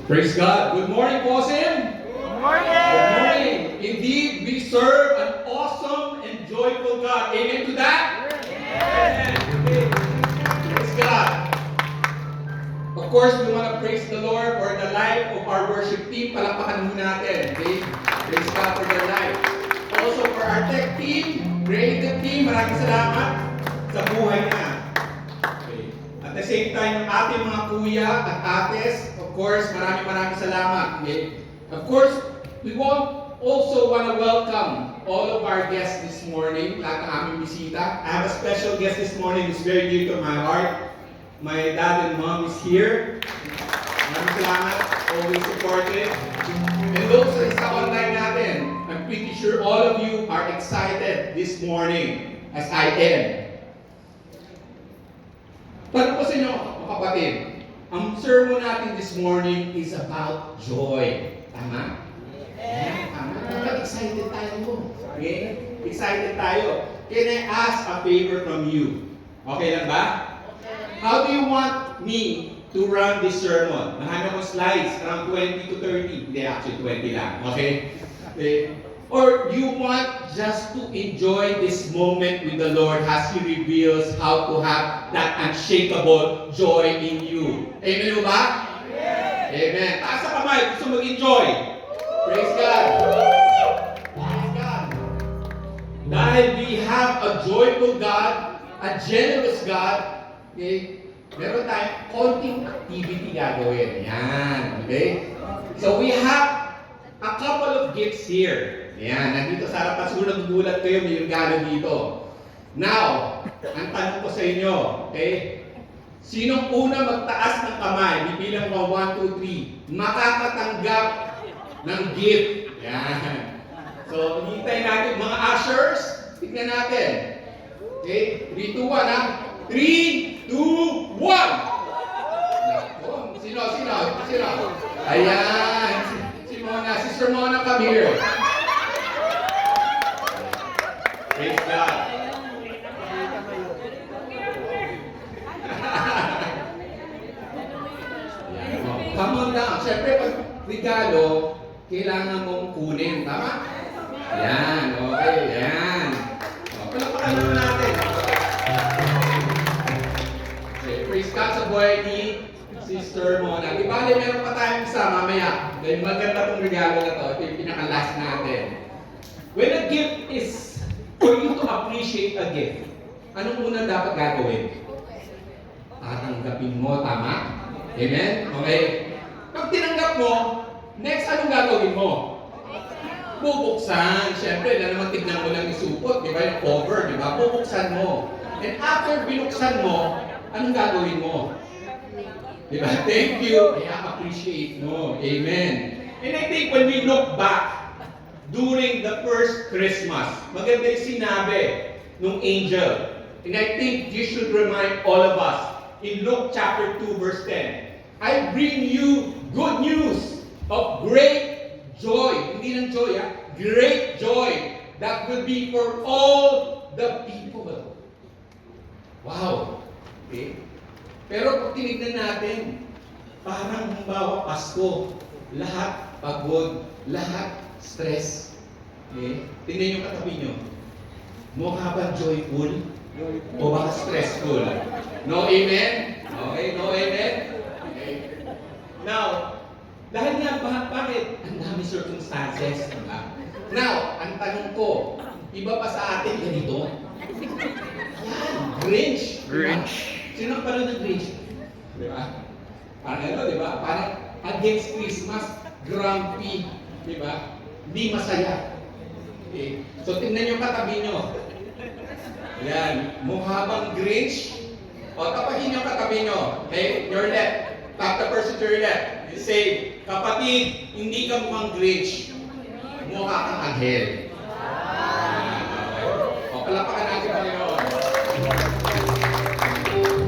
Praise God. Good morning, Posim. Good morning! Good morning. Indeed, we serve an awesome and joyful God. Amen to that? Amen. Okay. Praise God. Of course, we want to praise the Lord for the life of our worship team. Palakpakan muna natin. Okay? Praise God for their life. Also for our tech team, creative team, maraming salamat sa buhay na. Okay. At the same time, yung ating mga kuya at ates, of course, maraming salamat. Okay? Of course, we also want to welcome all of our guests this morning, lahat ng aming bisita. I have a special guest this morning who's very dear to my heart. My dad and mom is here. Maraming salamat, always supportive. And those sa online natin, I'm pretty sure all of you are excited this morning, as I am. Paano po sa inyo, mga kapatid? Ang sermon natin this morning is about joy. Tama? Yeah. Tama. Excited tayo. Okay? Excited tayo. Can I ask a favor from you? Okay lang ba? How do you want me to run this sermon? Marami akong slides, around 20 to 30. Hindi, actually 20 lang. Okay? Or you want just to enjoy this moment with the Lord as He reveals how to have that unshakable joy in you. Amen ba? Amen. Amen. Taas sa kamay, gusto mag-enjoy. Praise God. Praise God. Dahil we have a joyful God, a generous God, okay? Meron tayong konting activity gagawin. Yan. Okay? So we have a couple of gifts here. Yan. Nandito sa harapan. Siguro nagugulat kayo, may regalo dito. Now, ang tanong ko sa inyo, okay? Sinong una magtaas ng kamay? Bibilang ko 1, 2, 3. Makakatanggap ng gift. Yan. So, hintayin natin mga ushers. Tignan natin. Okay? 3, 2, 1 ha? 3, 2, 1! Sino? Ayan! Si Mona. Sister Mona, come here. Praise God. Come on down. Siyempre, pag regalo, kailangan mong kunin. Tama? Yan. Okay. Yan. Palapakan naman natin. Praise God sa buhay ni Sister Mona. Di ba, meron pa tayong isa mamaya. Dahil maganda tong regalo na to. Ito yung pinaka-last natin. When a gift is for you to appreciate a gift, anong unang dapat gagawin? Tatanggapin mo, tama? Amen? Okay? Pag tinanggap mo, next anong gagawin mo? Bubuksan. Siyempre, na naman tignan mo lang isupot, di ba? Yung cover, di ba? Bubuksan mo. And after binuksan mo, anong gagawin mo? Diba? Thank you. Kaya appreciate mo. Amen. And I think when we look back during the first Christmas, maganda yung sinabi nung angel. And I think you should remind all of us in Luke chapter 2 verse 10. I bring you good news of great joy. Hindi lang joy, ha? Great joy that will be for all the people. Wow. Okay? Pero kung tinignan natin, parang halimbawa Pasko, lahat pagod, lahat stress. Okay? Tingnan yung katabi nyo. Mukha ba joyful? O baka stressful? No amen? Okay, no amen? Okay. Now, dahil nga, bakit? Ang dami circumstances. Diba? Now, ang tanong ko, iba pa sa atin ganito? Yan, Grinch. Grinch. Sino ang pala ng Grinch? Diba? Parang ano, diba? Parang against Christmas, grumpy. Diba? Hindi masaya. Okay. So, tingnan yung katabi nyo. Yan. Mukha bang Grinch? O, tapahin yung katabi nyo. Okay? Your left. Tap the person to your left. You say, kapatid, hindi ka mukhang Grinch. Mukha kang anghel. O, palapakan natin Panginoon.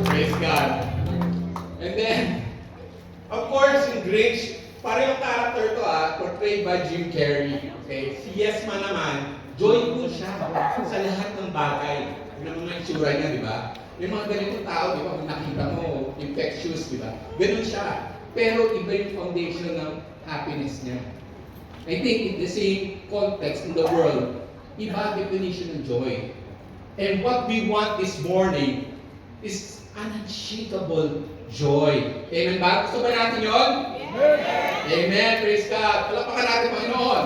Praise God. And then, of course, in Grinch, parehong character to portrayed by Jim Carrey. Okay? Si Yes Man naman, joyful siya sa lahat ng bagay. Yung mga itsura niya, di ba? Yung mga ganitong tao, di ba? Kung nakita mo, infectious, di ba? Ganun siya. pero iba yung foundation ng happiness niya. I think in the same context in the world, iba definition ng joy. And what we want this morning is an unshakable joy. Amen ba? Gusto ba natin yun? Amen! Amen! Praise God! Palapakan natin, Panginoon!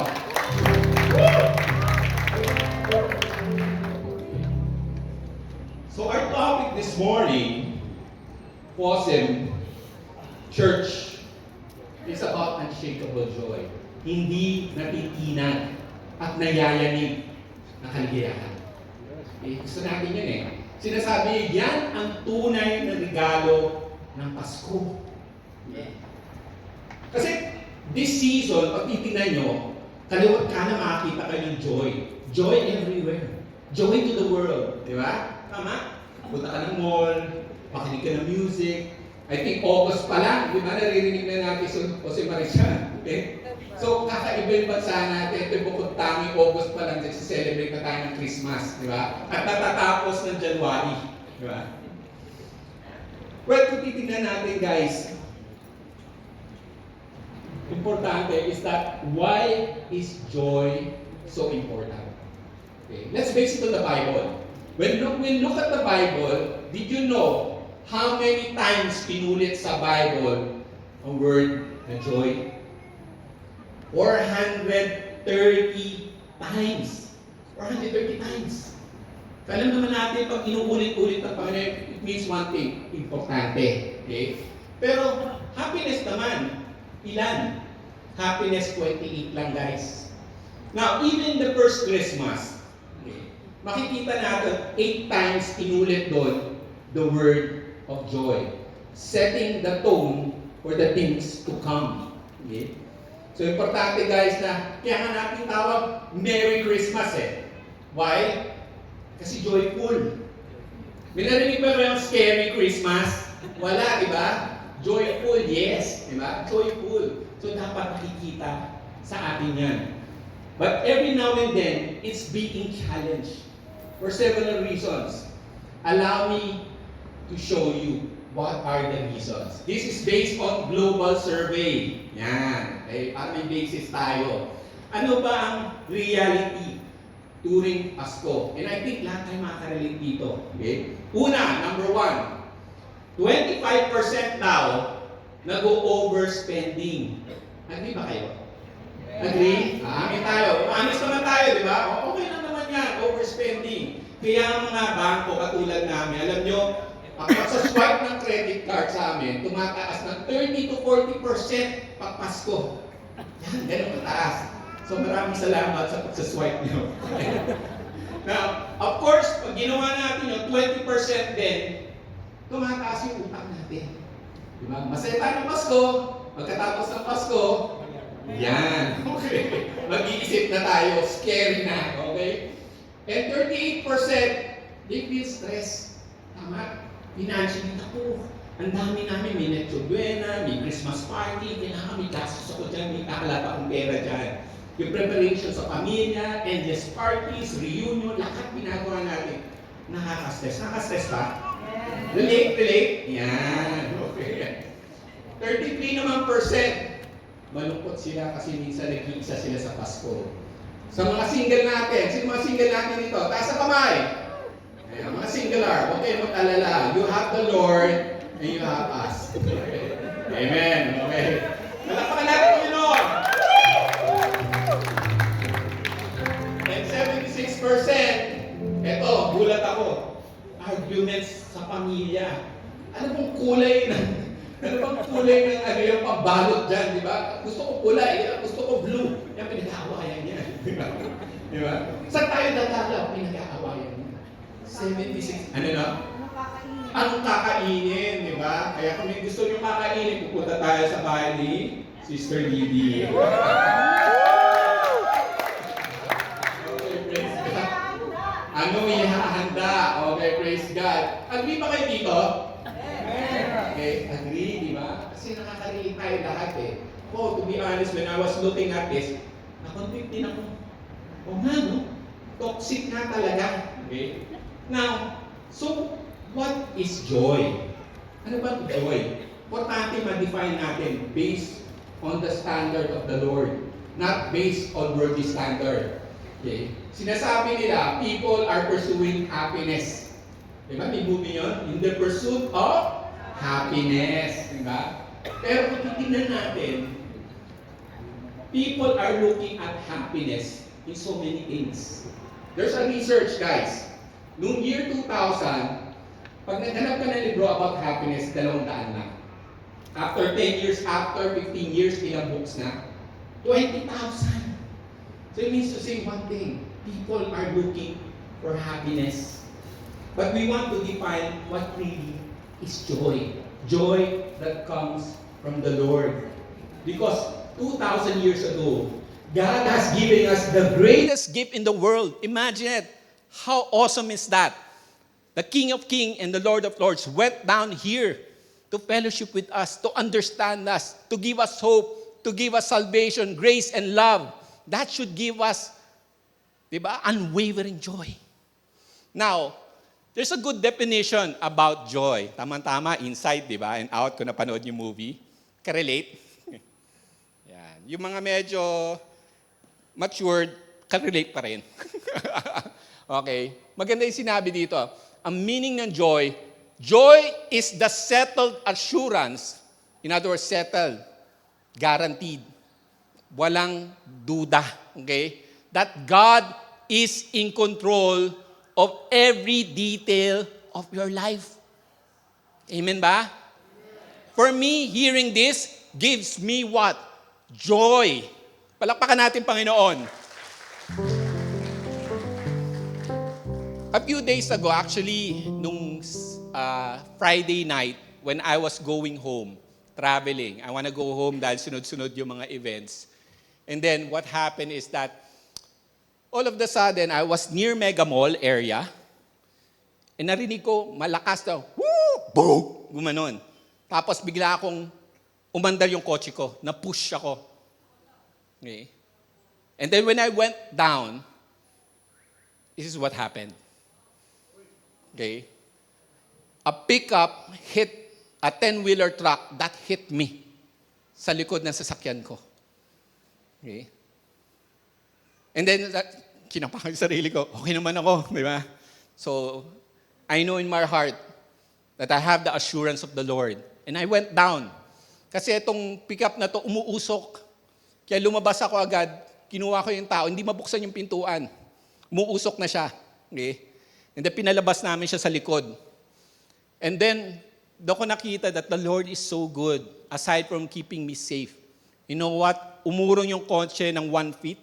So our topic this morning, POSM, Church, is about unshakable joy. Hindi natitinag at nayayanig na kaligayahan. Eh, gusto natin yun eh. Sinasabi, yan ang tunay na regalo ng Pasko. Yeah. Kasi this season, pag titignan nyo, kaliwat ka na makakita kayo ng joy. Joy everywhere. Joy to the world. Di ba? Tama? Punta ka ng mall, makinig ka ng music. I think August pa lang, di ba? Naririnig na natin si Jose Marichan. Okay? So, kakaiba yung bansa natin. Ito bukod tanging August pa lang, nagsiselebrate na tayo ng Christmas. Di ba? At natatapos ng January. Di ba? Well, kung titignan natin guys, importante is that why is joy so important? Okay. Let's base it on the Bible. When we look at the Bible, did you know how many times pinulit sa Bible ang word na joy? 430 times. 430 times. Alam naman natin, pag inuulit-ulit ng Panginoon, it means one thing, importante. Okay? Pero happiness naman, ilan? Happiness 28 lang guys. Now, even the first Christmas, okay, makikita natin 8 times inulit doon the word of joy, setting the tone for the things to come. Okay? So, importante guys na, kaya nga natin tawag Merry Christmas eh. Why? Kasi joyful. May narinig ba yung scary Christmas? Wala, di ba? Joyful, yes. Di ba? Joyful. So, dapat nakikita sa atin yan. But every now and then, it's being challenged for several reasons. Allow me to show you what are the reasons. This is based on global survey. Yan. Okay, para may basis tayo. Ano ba ang reality during Pasko? And I think lahat tayo makaka-relate dito. Okay? Una, number 1, 25% daw nag-overspending. Agree ba kayo? Agree? Amin tayo. Honest naman tayo, di ba? Okay lang naman yan, overspending. Kaya ang mga bangko katulad namin, alam nyo, pag sa swipe ng credit card sa amin, tumataas ng 30 to 40% pag Pasko. Yan, ganun mataas. So maraming salamat sa pagsaswipe nyo. Now, of course, pag ginawa natin yung 20% din, tumataas yung utang natin. Diba? Masaya tayo ng Pasko, pagkatapos ng Pasko, yan. Okay. Mag-iisip na tayo, scary na. Okay? And 38%, they feel stress. Tama? Financially, ako, ang dami namin, may Noche Buena, may Christmas party, kailangan may gastos ako dyan, may kakalap akong pera dyan. Yung preparation sa pamilya, endless parties, reunion, lahat ginagawa natin. Nakaka-stress. Nakaka-stress ba? Relate? Yan. Okay. 33 naman percent. Malungkot sila kasi minsan nag-iisa sila sa Pasko. Sa mga single natin, sino mga single natin dito? Taas sa kamay. Ayan, mga singular, huwag kayo mag-alala. You have the Lord and you have us. Amen. Okay. Nalapakan natin ang Panginoon. And 76%, eto, gulat ako. Arguments sa pamilya. Ano bang kulay ng ano yung pambalot dyan, di ba? Gusto ko kulay, gusto ko blue. Yan, pinag-aawayan yan. Di ba? Saan tayo dadalaw? Pinag-aawayan yan. 76. Ano na? Anong kakainin, di ba? Kaya kung may gusto nyo kakainin, pupunta tayo sa bahay ni Sister Didi. Okay, praise God. Anong ihahanda? Okay, praise God. Agree ba kayo dito? Okay, agree, di ba? Kasi nakaka-relate tayo lahat eh. Oh, to be honest, when I was looking at this, na-convict din ako. Oh nga, no? Toxic na talaga. Okay? Now, so, what is joy? Ano ba joy? importante ma-define natin based on the standard of the Lord, not based on worldly standard. Okay? Sinasabi nila, people are pursuing happiness. Diba? May movie yun? In the pursuit of happiness. Diba? Pero kung titignan natin, people are looking at happiness in so many things. There's a research, guys. Noong year 2000, pag naghanap ka ng libro about happiness, 200 lang. After 10 years, after 15 years, ilang books na? 20,000. So it means to say one thing. People are looking for happiness. But we want to define what really is joy. Joy that comes from the Lord. Because 2,000 years ago, God has given us the greatest gift in the world. Imagine it. How awesome is that? The King of Kings and the Lord of Lords went down here to fellowship with us, to understand us, to give us hope, to give us salvation, grace, and love. That should give us, diba, unwavering joy. Now, there's a good definition about joy. Tama-tama, inside, diba, and out, kung napanood yung movie. Ka-relate? Yan. Yung mga medyo matured, ka-relate pa rin. Okay? Maganda yung sinabi dito. Ang meaning ng joy, joy is the settled assurance. In other words, settled. Guaranteed. Walang duda. Okay? That God is in control of every detail of your life. Amen ba? For me, hearing this gives me what? Joy. Palakpakan natin, Panginoon. A few days ago, actually, nung Friday night, when I was going home, traveling, I want to go home dahil sunod-sunod yung mga events. And then, what happened is that, all of the sudden, I was near Mega Mall area, and narinig ko, malakas daw, woo! Boom! Gumanon. Tapos bigla akong umandar yung kotse ko, na-push ako. Okay? And then when I went down, this is what happened. Okay? A pickup hit a 10-wheeler truck that hit me sa likod ng sasakyan ko. Okay? And then, kinapakan sa sarili ko, okay naman ako, di ba? So, I know in my heart that I have the assurance of the Lord. And I went down. Kasi itong pickup na to umuusok. Kaya lumabas ako agad, kinuha ko yung tao, hindi mabuksan yung pintuan. Umuusok na siya. Okay? And then pinalabas namin siya sa likod. And then, doon ko nakita that the Lord is so good, aside from keeping me safe. You know what? Umurong yung kotse ng 1 feet.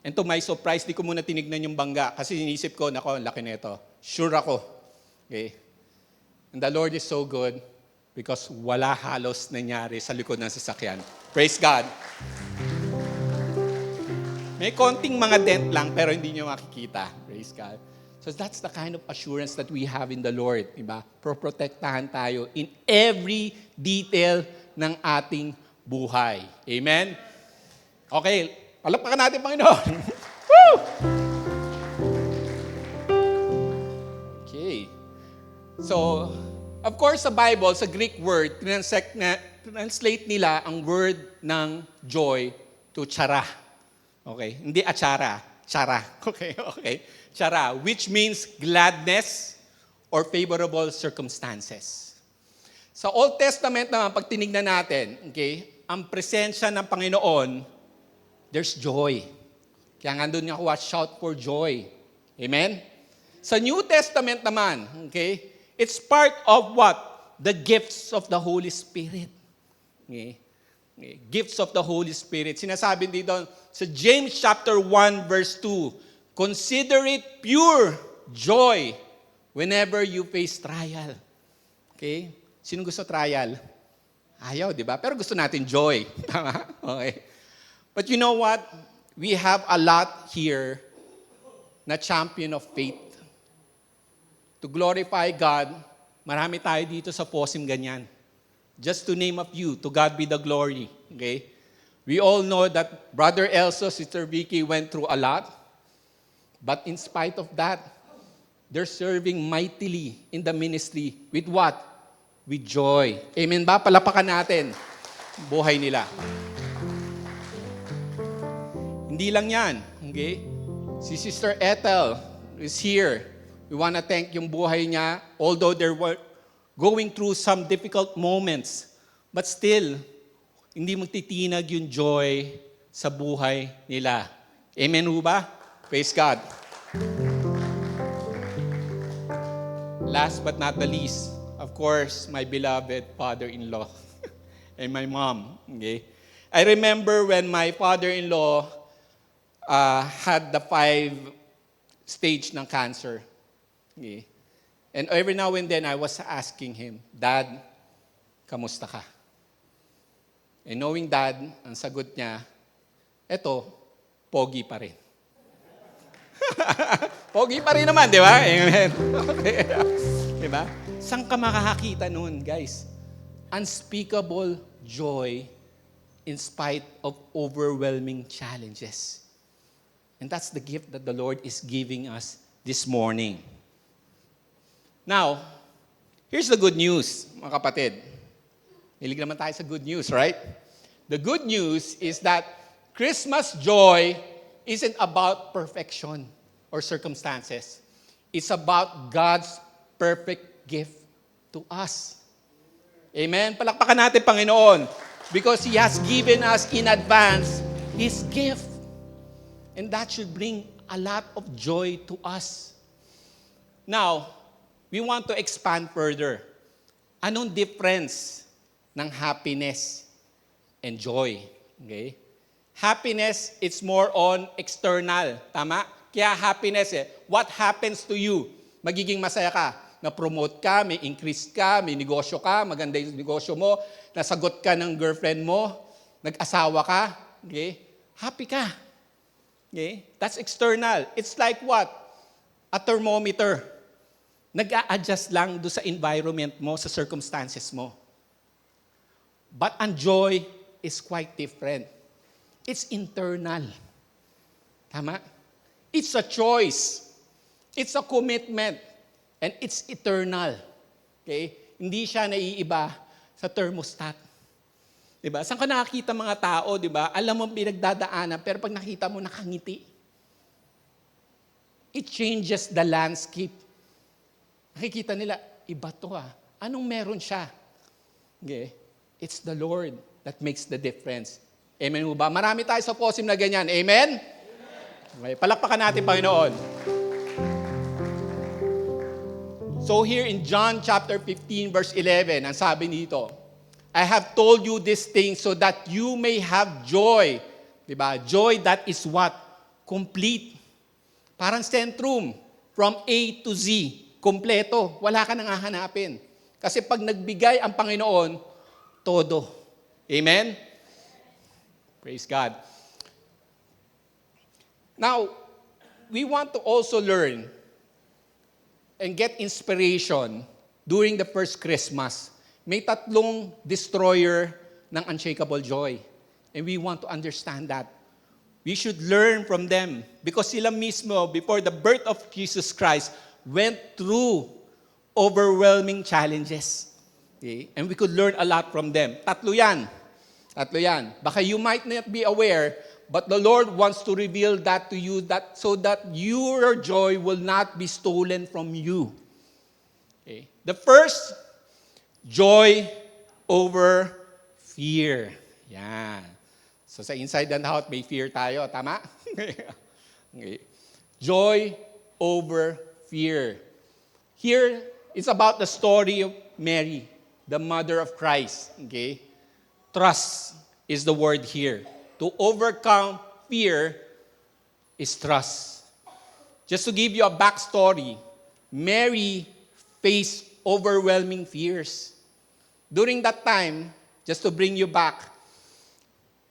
And to my surprise, di ko muna tinignan yung bangga kasi inisip ko, nako, laki nito. Sure ako. Okay? And the Lord is so good because wala halos nangyari sa likod ng sasakyan. Praise God. May konting mga dent lang pero hindi nyo makikita. Praise God. So that's the kind of assurance that we have in the Lord. Diba? Proprotektahan tayo in every detail ng ating buhay. Amen? Okay. Palakpakan natin, Panginoon. Woo! Okay. So, of course, sa Bible, sa Greek word, translate nila ang word ng joy to chara. Okay? Hindi achara. Chara. Okay, okay. Chara, which means gladness or favorable circumstances. Sa Old Testament naman, pag tinignan natin, okay, ang presensya ng Panginoon, there's joy. Kaya nga doon nga shout for joy. Amen? Sa New Testament naman, okay, it's part of what? The gifts of the Holy Spirit. Okay? Okay. Gifts of the Holy Spirit. Sinasabi dito sa James chapter 1 verse 2, consider it pure joy whenever you face trial. Okay? Sino gusto trial? Ayaw, di ba? Pero gusto natin joy. Tama? Okay. But you know what? We have a lot here na champion of faith. To glorify God, marami tayo dito sa Posim ganyan. Just to name a few, to God be the glory. Okay? We all know that Brother Elso, Sister Vicky went through a lot. But in spite of that, they're serving mightily in the ministry with what? with joy. Amen ba? Palapakan natin buhay nila. Hindi lang yan. Okay? Si Sister Ethel is here. We want to thank yung buhay niya. Although they were going through some difficult moments, but still, hindi magtitinag yung joy sa buhay nila. Amen ho ba? Praise God. Last but not the least, of course, my beloved father-in-law and my mom. Okay? I remember when my father-in-law had the 5 stage ng cancer. Okay? And every now and then, I was asking him, Dad, kamusta ka? And knowing Dad, ang sagot niya, eto, pogi pa rin. Pogi pa rin naman, di ba? Amen. Okay. Di ba? Saan ka makakakita nun, guys? Unspeakable joy in spite of overwhelming challenges. And that's the gift that the Lord is giving us this morning. Now, here's the good news, mga kapatid. Hilig naman tayo sa good news, right? The good news is that Christmas joy isn't about perfection or circumstances. It's about God's perfect gift to us. Amen? Palakpakan natin, Panginoon. Because He has given us in advance His gift. And that should bring a lot of joy to us. Now, we want to expand further. Anong difference ng happiness and joy? Okay? Happiness, it's more on external. Tama? Kaya happiness, what happens to you? Magiging masaya ka. Na-promote ka, may increase ka, may negosyo ka, maganda yung negosyo mo, nasagot ka ng girlfriend mo, nag-asawa ka, okay? Happy ka. Okay? That's external. It's like what? A thermometer. Nag-a-adjust lang do sa environment mo, sa circumstances mo. But ang joy is quite different. It's internal. Tama? It's a choice. It's a commitment. And it's eternal. Okay? Hindi siya naiiba sa thermostat. Diba? Saan ka nakakita mga tao, diba? Alam mo pinagdadaanan, pero pag nakita mo, nakangiti. It changes the landscape. Nakikita nila, iba to ah. Anong meron siya? Okay? It's the Lord that makes the difference. Amen ba? Marami tayo sa posim na ganyan. Amen? Okay, palakpakan natin, Panginoon. So here in John chapter 15 verse 11, ang sabi nito, I have told you this thing so that you may have joy. Diba? Joy that is what? Complete. Parang centrum. From A to Z. Kompleto. Wala ka nang hahanapin. Kasi pag nagbigay ang Panginoon, todo. Amen? Praise God. Now, we want to also learn and get inspiration during the first Christmas. May 3 destroyer ng unshakable joy. And we want to understand that. We should learn from them because sila mismo, before the birth of Jesus Christ, went through overwhelming challenges. Okay? And we could learn a lot from them. 3 yan. Baka you might not be aware, but the Lord wants to reveal that to you that so that your joy will not be stolen from you. Okay? The first, joy over fear. Yan. So sa inside and out, may fear tayo. Tama? Okay. Joy over fear. Here, it's about the story of Mary, the mother of Christ. Okay? Trust is the word here. To overcome fear is trust. Just to give you a backstory, Mary faced overwhelming fears. During that time, just to bring you back,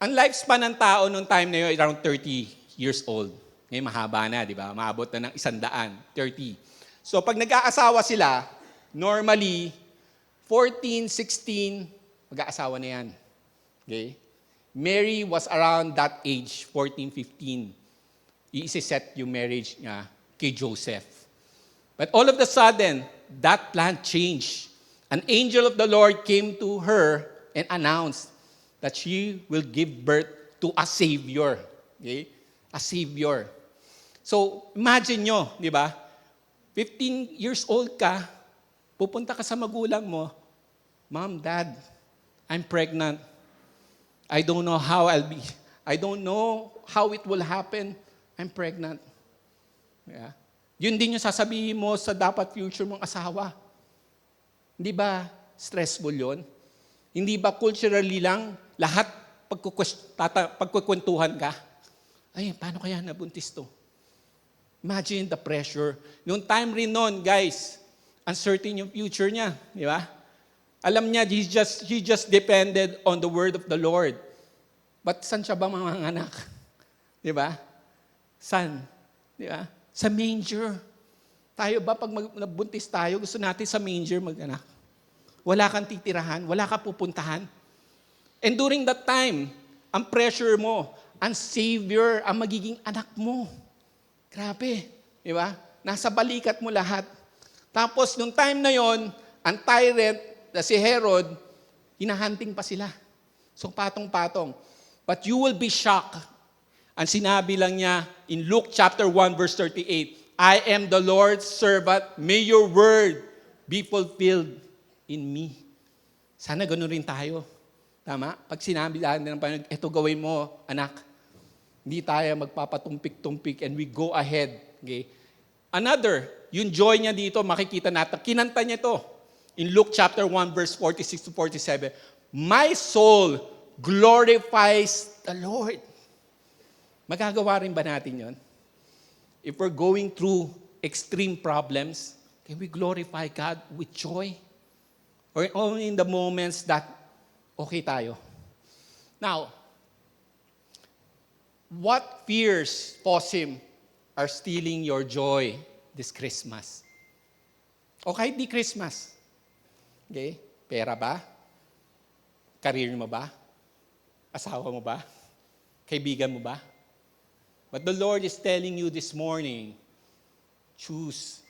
ang lifespan ng tao noong time na yun, around 30 years old. Ngayon, mahaba na, di ba? Maabot na ng 100, 30. So, pag nag-aasawa sila, normally, 14, 16, mag-aasawa na yan. Okay? Mary was around that age, 14, 15. I-set yung marriage niya kay Joseph. But all of a sudden, that plan changed. an angel of the Lord came to her and announced that she will give birth to a Savior. Okay? A Savior. So, imagine nyo, di ba? 15 years old ka, pupunta ka sa magulang mo, Mom, Dad, I'm pregnant. I don't know how I'll be. I don't know how it will happen. I'm pregnant. Yeah. Yun din yung sasabihin mo sa dapat future mong asawa. Hindi ba stressful yun? Hindi ba culturally lang lahat pagkukwentuhan ka? Ay, paano kaya nabuntis to? Imagine the pressure. Noong time rin nun, guys, uncertain yung future niya. Di ba? Alam niya, he just depended on the word of the Lord. But saan siya ba manganganak? Di ba? Saan? Di ba? Sa manger. Tayo ba pag nabuntis tayo, gusto natin sa manger mag-anak? Wala kang titirahan, wala kang pupuntahan. And during that time, ang pressure mo, ang Savior, ang magiging anak mo. Grabe, di ba? Nasa balikat mo lahat. Tapos, nung time na yon, ang tyrant, na si Herod, hinahunting pa sila. So, patong-patong. But you will be shocked. Ang sinabi lang niya in Luke chapter 1 verse 38, I am the Lord's servant, may your word be fulfilled in me. Sana ganun rin tayo. Tama? Pag sinabi natin ng Panginoon, eto gawin mo, anak. Hindi tayo magpapatumpik-tumpik and we go ahead. Okay? Another, yung joy niya dito, makikita natin. Kinanta niya ito in Luke chapter 1 verse 46 to 47. My soul glorifies the Lord. Magagawa rin ba natin yon? If we're going through extreme problems, can we glorify God with joy? Or only in the moments that okay tayo? Now, what fears, Posim, are stealing your joy this Christmas? O kahit di Christmas. Okay? Pera ba? Career mo ba? Asawa mo ba? Kaibigan mo ba? But the Lord is telling you this morning, choose,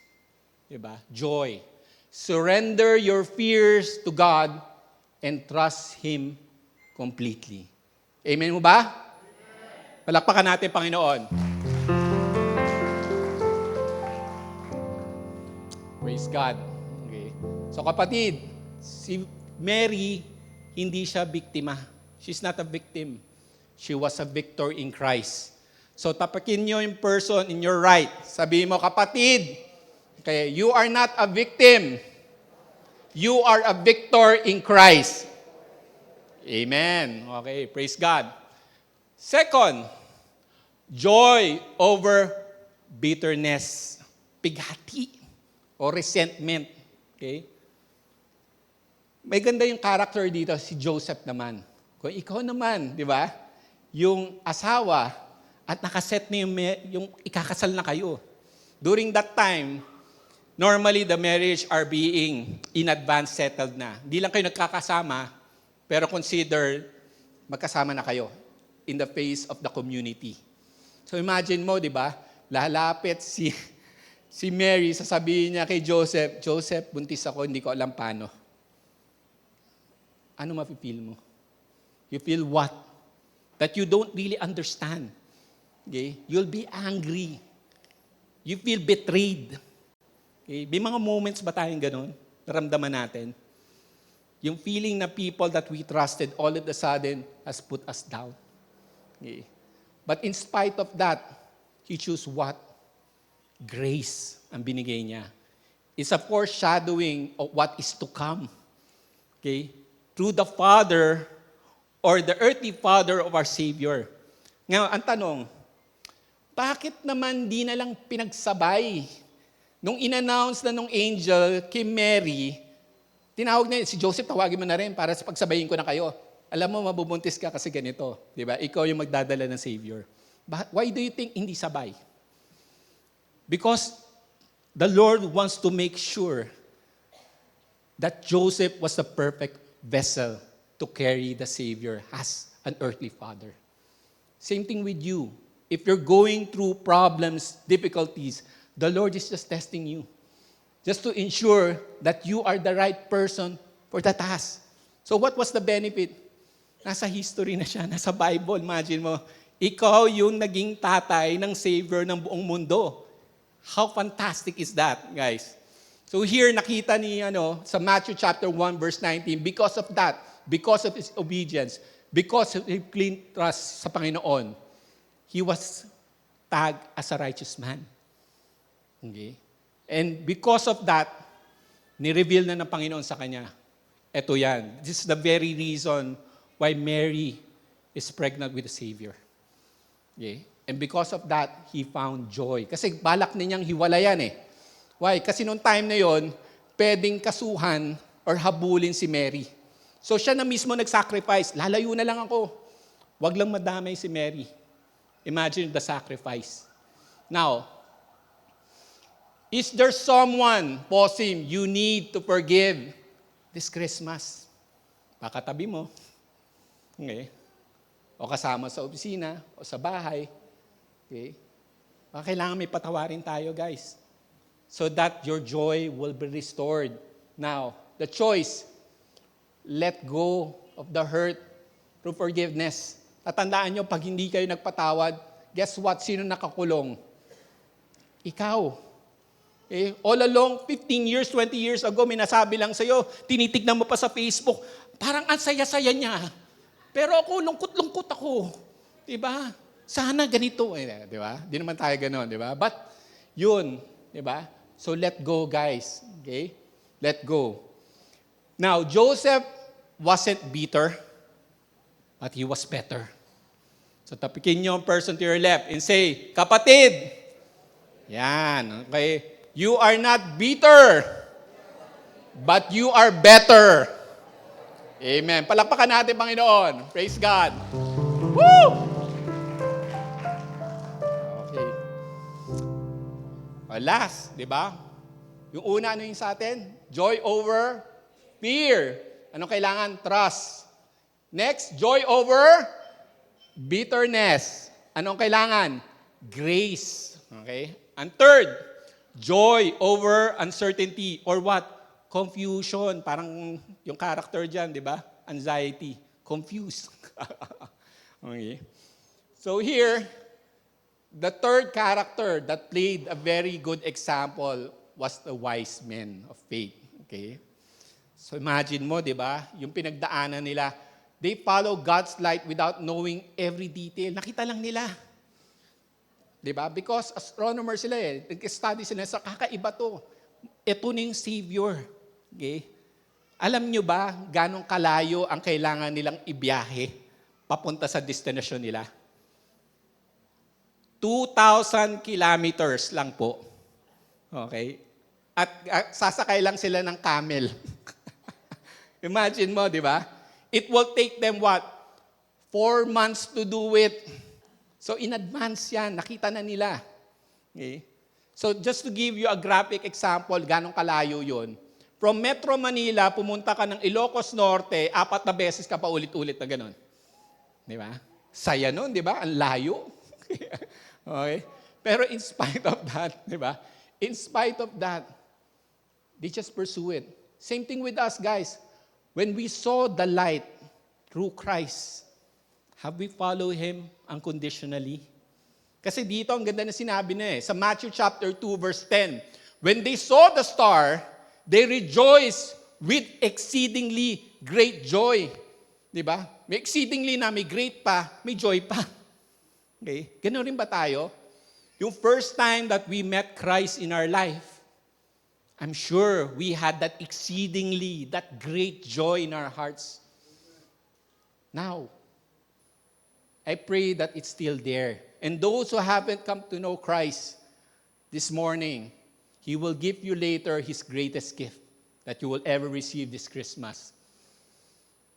diba? Joy. Surrender your fears to God and trust Him completely. Amen mo ba? Palakpakan natin, Panginoon. Praise God. Okay. So kapatid, si Mary, hindi siya biktima. She's not a victim. She was a victor in Christ. So tapakin nyo yung person in your right. Sabihin mo, kapatid, okay, you are not a victim. You are a victor in Christ. Amen. Okay, praise God. Second, joy over bitterness, pighati, o resentment. Okay? May ganda yung character dito, si Joseph naman. Kung ikaw naman, di ba, yung asawa, at nakaset na yung ikakasal na kayo. During that time, normally the marriage are being in advance settled na. Hindi lang kayo nagkakasama, pero consider magkasama na kayo in the face of the community. So imagine mo, di ba, lalapit si Mary, sasabihin niya kay Joseph, Joseph, buntis ako, hindi ko alam paano. Ano mapipil mo? You feel what? That you don't really understand. Okay? You'll be angry. You feel betrayed. Okay? May mga moments ba tayong ganun? Naramdaman natin. Yung feeling na people that we trusted all of a sudden has put us down. Okay? But in spite of that, He chose what? Grace ang binigay niya. It's a foreshadowing of what is to come. Okay? Through the Father or the earthly Father of our Savior. Ngayon, ang tanong, bakit naman di na lang pinagsabay? Nung in-announce na nung angel kay Mary, tinawag na si Joseph, tawagin mo na rin para sa pagsabayin ko na kayo. Alam mo, mabubuntis ka kasi ganito. Di ba? Ikaw yung magdadala ng Savior. Why do you think hindi sabay? Because the Lord wants to make sure that Joseph was the perfect vessel to carry the Savior as an earthly father. Same thing with you. If you're going through problems, difficulties, the Lord is just testing you. just to ensure that you are the right person for the task. So what was the benefit? Nasa history na siya, nasa Bible. Imagine mo, ikaw yung naging tatay ng Savior ng buong mundo. How fantastic is that, guys? So here, nakita ni, sa Matthew chapter 1, verse 19, because of that, because of his obedience, because of his clean trust sa Panginoon, he was tagged as a righteous man. Okay? And because of that, ni-reveal na ng Panginoon sa kanya. Ito yan. This is the very reason why Mary is pregnant with the Savior. Okay? And because of that, he found joy. Kasi balak ninyang hiwalayan eh. Why? Kasi noong time na yon, pwedeng kasuhan or habulin si Mary. So siya na mismo nag-sacrifice. Lalayo na lang ako. Wag lang madamay si Mary. Imagine the sacrifice. Now, is there someone, Posim, you need to forgive this Christmas? Pakatabi mo. Okay. O kasama sa opisina, o sa bahay. Okay. Baka kailangan may patawarin tayo, guys. So that your joy will be restored. Now, the choice, let go of the hurt through forgiveness. Tatandaan nyo, pag hindi kayo nagpatawad, guess what? Sino nakakulong? Ikaw. Eh, all along, 15 years, 20 years ago, may nasabi lang sa'yo, tinitignan mo pa sa Facebook, parang ang saya-saya niya. Pero ako, lungkot-lungkot ako. Diba? Sana ganito. Eh, diba? Di naman tayo ganon, diba? But, yun, diba? So let go, guys. Okay? Let go. Now, Joseph wasn't bitter, but he was better. So tapikin niyo ang person to your left and say, kapatid! Yan. Okay? You are not bitter, but you are better. Amen. Palakpakan natin, Panginoon. Praise God. Woo! Okay. Last, di ba? Yung una, ano yung sa atin? Joy over fear. Anong kailangan? Trust. Next, joy over bitterness. Anong kailangan? Grace. Okay? And third, joy over uncertainty or what? Confusion. Parang yung character dyan, di ba? Anxiety. Confused. Okay. So here, the third character that played a very good example was the wise men of faith. Okay? So imagine mo, di ba? Yung pinagdaanan nila, they follow God's light without knowing every detail. Nakita lang nila. Di ba? Because astronomers sila eh. Nag-study sila sa kakaiba to. Ito na yung Savior. Okay? Alam nyo ba ganong kalayo ang kailangan nilang ibiyahe papunta sa destination nila? 2,000 kilometers lang po. Okay? At sasakay lang sila ng camel. Imagine mo, di ba? It will take them what? 4 months to do it. So in advance yan, nakita na nila. Okay? So just to give you a graphic example, ganong kalayo yun. From Metro Manila, pumunta ka ng Ilocos Norte, 4 na beses ka pa ulit-ulit na ganon. Di ba? Saya nun, di ba? Ang layo. Okay? Pero in spite of that, di ba? In spite of that, they just pursue it. Same thing with us, guys. When we saw the light through Christ, have we followed Him unconditionally? Kasi dito, ang ganda na sinabi na eh. Sa Matthew chapter 2, verse 10, when they saw the star, they rejoiced with exceedingly great joy. Di ba? May exceedingly na, may great pa, may joy pa. Okay? Ganun rin ba tayo? Yung first time that we met Christ in our life, I'm sure we had that exceedingly, that great joy in our hearts. Now, I pray that it's still there. And those who haven't come to know Christ this morning, He will give you later His greatest gift that you will ever receive this Christmas.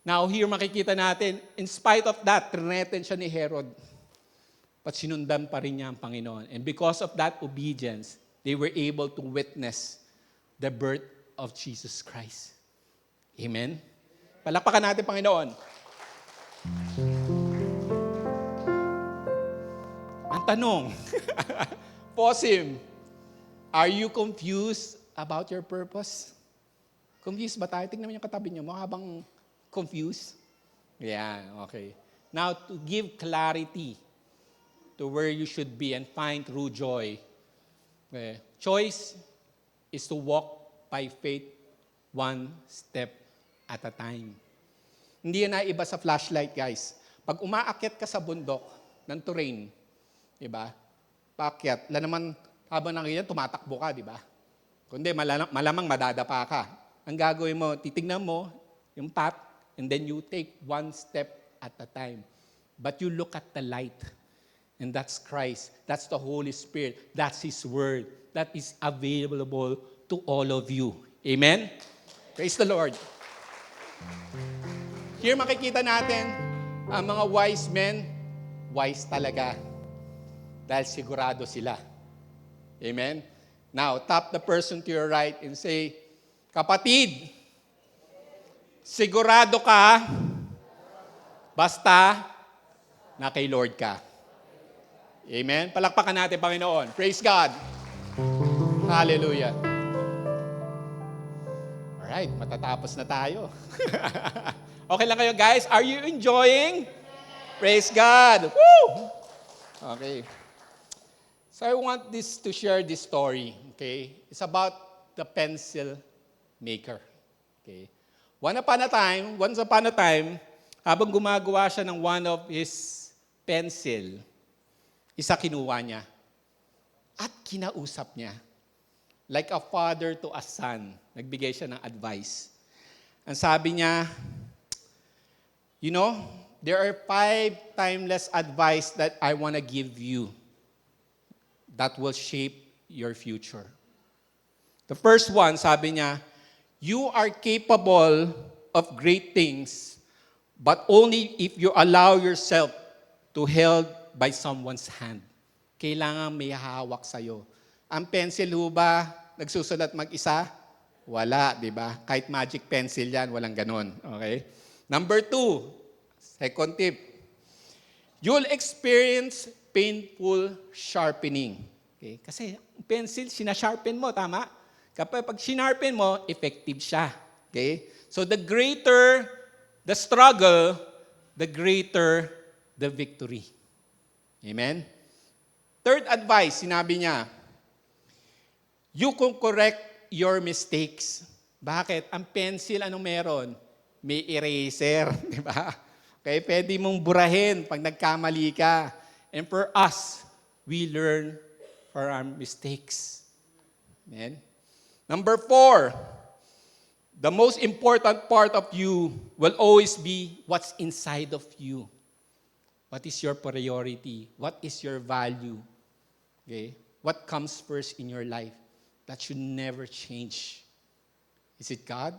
Now, here makikita natin, in spite of that, trineten siya ni Herod. But sinundan pa rin niya ang Panginoon. And because of that obedience, they were able to witness the birth of Jesus Christ. Amen? Palakpakan natin, Panginoon. Ang tanong, Posim, are you confused about your purpose? Confused ba tayo? Tingnan mo yung katabi niyo. Mukha bang confused? Yeah, okay. Now, to give clarity to where you should be and find true joy, okay, choice is to walk by faith one step at a time. Hindi yan naiba sa flashlight, guys. Pag umaakyat ka sa bundok ng terrain, di ba? Paakyat, naman habang nangyayari, tumatakbo ka, di ba? Kundi malamang madadapa ka. Ang gagawin mo, titignan mo yung path, and then you take one step at a time. But you look at the light, and that's Christ. That's the Holy Spirit. That's His Word. That is available to all of you. Amen? Praise the Lord. Here makikita natin, ang mga wise men, wise talaga. Dahil sigurado sila. Amen? Now, tap the person to your right and say, kapatid, sigurado ka, basta na kay Lord ka. Amen? Palakpakan natin, Panginoon. Praise God. Hallelujah. Alright, matatapos na tayo. Okay lang kayo, guys? Are you enjoying? Praise God. Woo! Okay. So I want to share this story, okay? It's about the pencil maker. Okay? Once upon a time, habang gumagawa siya ng one of his pencil, isa kinuha niya at kinausap niya. Like a father to a son. Nagbigay siya ng advice. Ang sabi niya, you know, there are 5 timeless advice that I want to give you that will shape your future. The first one, sabi niya, you are capable of great things, but only if you allow yourself to held by someone's hand. Kailangan may hawak sa'yo. Ang pencil ho ba, nagsusulat mag-isa? Wala, di ba? Kahit magic pencil yan, walang ganon. Okay? Number 2, second tip. You'll experience painful sharpening. Okay? Kasi pencil, sinasharpen mo, tama? Kapag sinarpen mo, effective siya. Okay? So the greater the struggle, the greater the victory. Amen? Third advice, sinabi niya, you can correct your mistakes. Bakit? Ang pencil, anong meron? May eraser, di ba? Okay, pwede mong burahin pag nagkamali ka. And for us, we learn for our mistakes. Amen? Number 4, the most important part of you will always be what's inside of you. What is your priority? What is your value? Okay? What comes first in your life? That should never change. Is it God?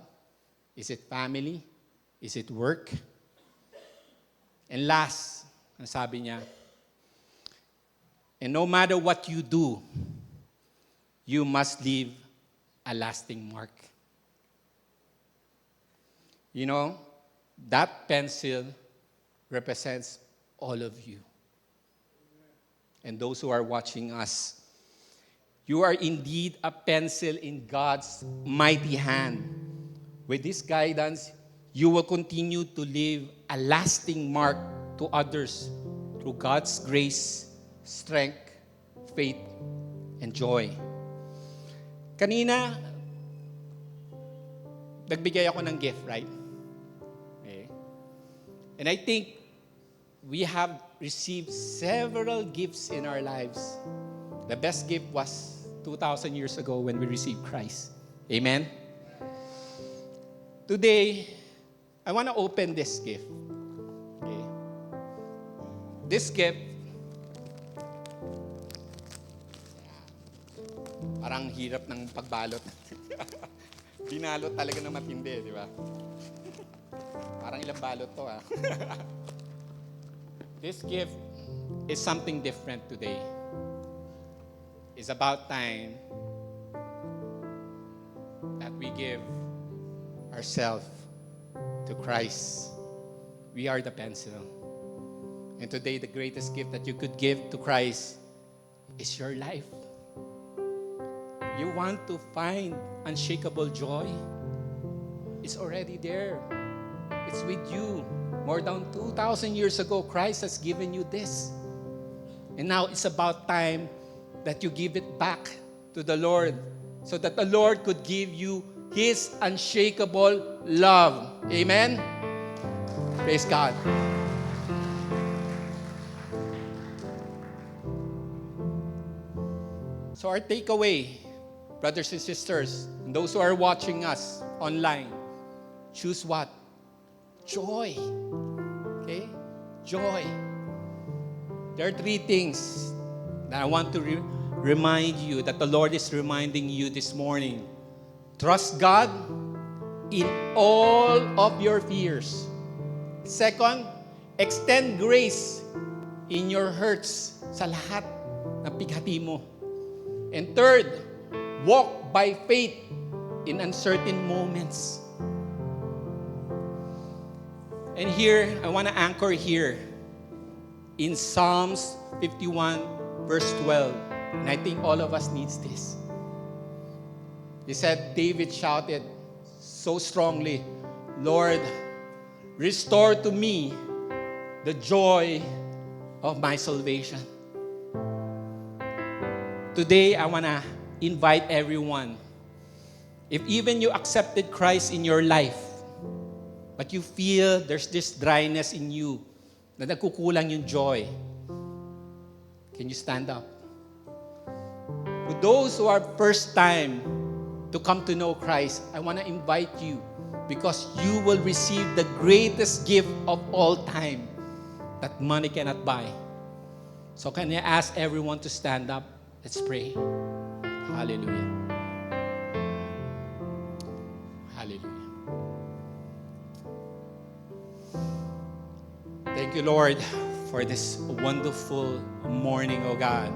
Is it family? Is it work? And last, ang sabi niya, and no matter what you do, you must leave a lasting mark. You know, that pencil represents all of you. And those who are watching us, you are indeed a pencil in God's mighty hand. With this guidance, you will continue to leave a lasting mark to others through God's grace, strength, faith, and joy. Kanina, nagbigay ako ng gift, right? Okay. And I think we have received several gifts in our lives. The best gift was 2,000 years ago when we received Christ. Amen? Today, I want to open this gift. Okay? This gift, parang hirap ng pagbalot. Binalot talaga ng matindi, di ba? Parang ilang balot to, ah. This gift is something different today. It's about time that we give ourselves to Christ. We are the pencil. And today, the greatest gift that you could give to Christ is your life. You want to find unshakable joy? It's already there. It's with you. More than 2,000 years ago, Christ has given you this. And now it's about time that you give it back to the Lord so that the Lord could give you His unshakable love. Amen? Praise God. So our takeaway, brothers and sisters, and those who are watching us online, choose what? Joy. Okay? Joy. There are three things that I want to remind you, that the Lord is reminding you this morning. Trust God in all of your fears. Second, extend grace in your hurts, sa lahat ng pighati mo. And third, walk by faith in uncertain moments. And here, I want to anchor here in Psalms 51, verse 12. And I think all of us needs this. He said, David shouted so strongly, Lord, restore to me the joy of my salvation. Today, I want to invite everyone. If even you accepted Christ in your life, but you feel there's this dryness in you, na nagkukulang yung joy, can you stand up? To those who are first time to come to know Christ, I want to invite you because you will receive the greatest gift of all time that money cannot buy. So can I ask everyone to stand up? Let's pray. Hallelujah. Hallelujah. Thank you, Lord, for this wonderful morning, oh God.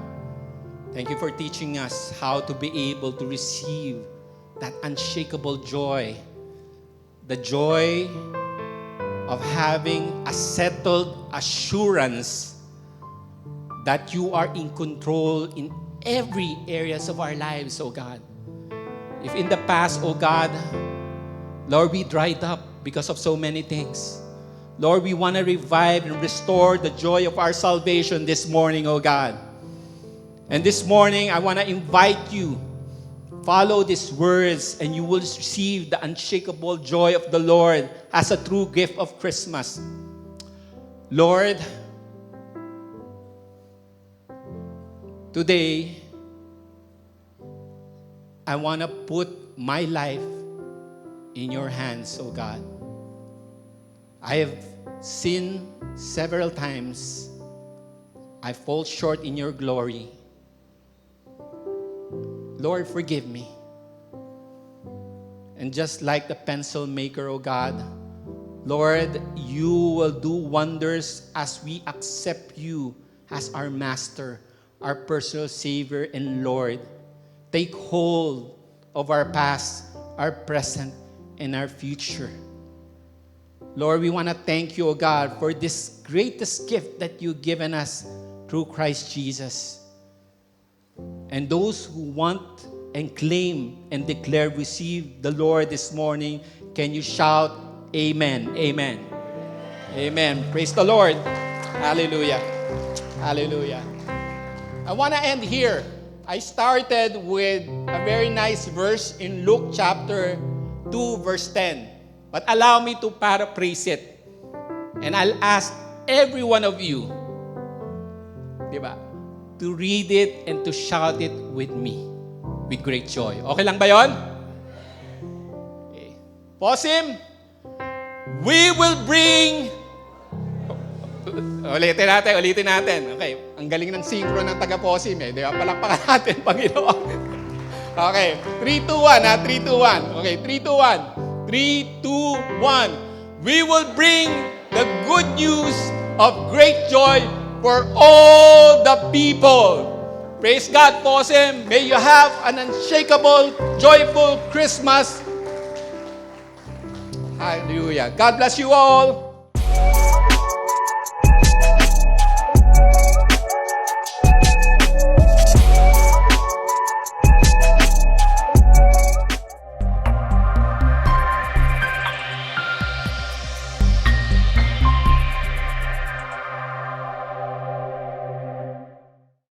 Thank you for teaching us how to be able to receive that unshakable joy. The joy of having a settled assurance that you are in control in every areas of our lives, oh God. If in the past, oh God, Lord, we dried up because of so many things. Lord, we want to revive and restore the joy of our salvation this morning, oh God. And this morning, I want to invite you, follow these words and you will receive the unshakable joy of the Lord as a true gift of Christmas. Lord, today, I want to put my life in your hands, oh God. I have sinned several times. I fall short in your glory. Lord, forgive me. And just like the pencil maker, oh God, Lord, you will do wonders as we accept you as our Master, our personal Savior and Lord. Take hold of our past, our present, and our future. Lord, we want to thank you, O God, for this greatest gift that you've given us through Christ Jesus. And those who want and claim and declare, receive the Lord this morning, can you shout, Amen, Amen, Amen. Praise the Lord. Hallelujah. Hallelujah. I want to end here. I started with a very nice verse in Luke chapter 2, verse 10. But allow me to paraphrase it. And I'll ask every one of you, diba, to read it and to shout it with me with great joy. Okay lang ba yon? Okay. Posim, we will bring... Ulitin natin. Okay, ang galing ng synchro ng taga-Posim eh. Di ba? Palakpakan natin, Panginoon. Okay, 3, 2, 1 ha, 3, 2, 1. Okay, 3, 2, 1. 3, 2, 1. We will bring the good news of great joy for all the people. Praise God, Posim. May you have an unshakable, joyful Christmas. Hallelujah. God bless you all.